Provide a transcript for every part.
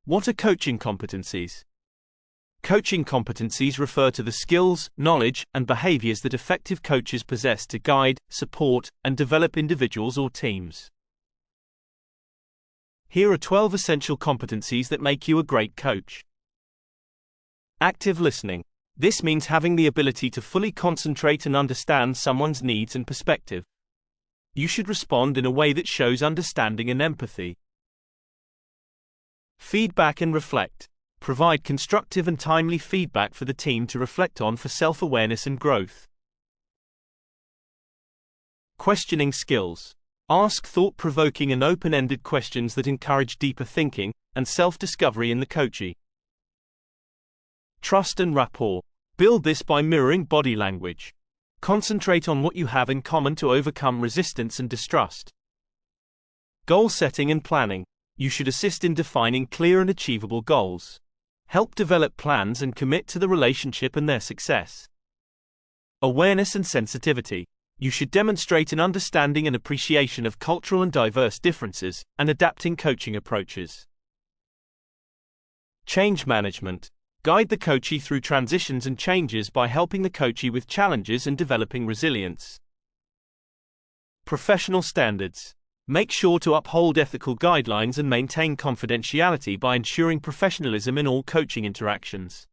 What are coaching competencies? Coaching competencies refer to the skills, knowledge, and behaviors that effective coaches possess to guide, support, and develop individuals or teams. Here are 12 essential competencies that make you a great coach. Active listening. This means having the ability to fully concentrate and understand someone's needs and perspective. You should respond in a way that shows understanding and empathy. Feedback and reflect. Provide constructive and timely feedback for the team to reflect on for self-awareness and growth. Questioning skills. Ask thought-provoking and open-ended questions that encourage deeper thinking and self-discovery in the coachee. Trust and rapport. Build this by mirroring body language. Concentrate on what you have in common to overcome resistance and distrust. Goal setting and planning. You should assist in defining clear and achievable goals. Help develop plans and commit to the relationship and their success. Awareness and sensitivity. You should demonstrate an understanding and appreciation of cultural and diverse differences, and adapting coaching approaches. Change management. Guide the coachee through transitions and changes by helping the coachee with challenges and developing resilience. Professional standards. Make sure to uphold ethical guidelines and maintain confidentiality by ensuring professionalism in all coaching interactions.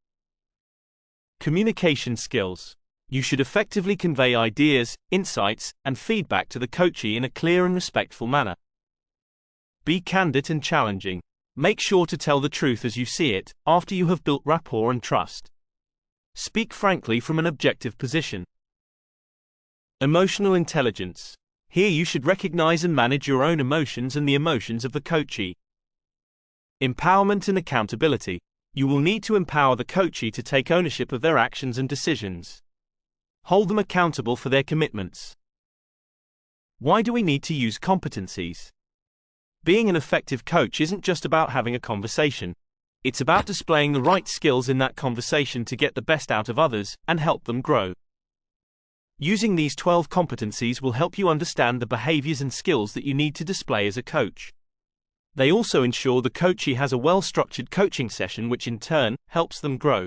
Communication skills. You should effectively convey ideas, insights, and feedback to the coachee in a clear and respectful manner. Be candid and challenging. Make sure to tell the truth as you see it, after you have built rapport and trust. Speak frankly from an objective position. Emotional intelligence. Here you should recognize and manage your own emotions and the emotions of the coachee. Empowerment and accountability. You will need to empower the coachee to take ownership of their actions and decisions. Hold them accountable for their commitments. Why do we need to use competencies? Being an effective coach isn't just about having a conversation. It's about displaying the right skills in that conversation to get the best out of others and help them grow. Using these 12 competencies will help you understand the behaviors and skills that you need to display as a coach. They also ensure the coachee has a well-structured coaching session, which in turn helps them grow.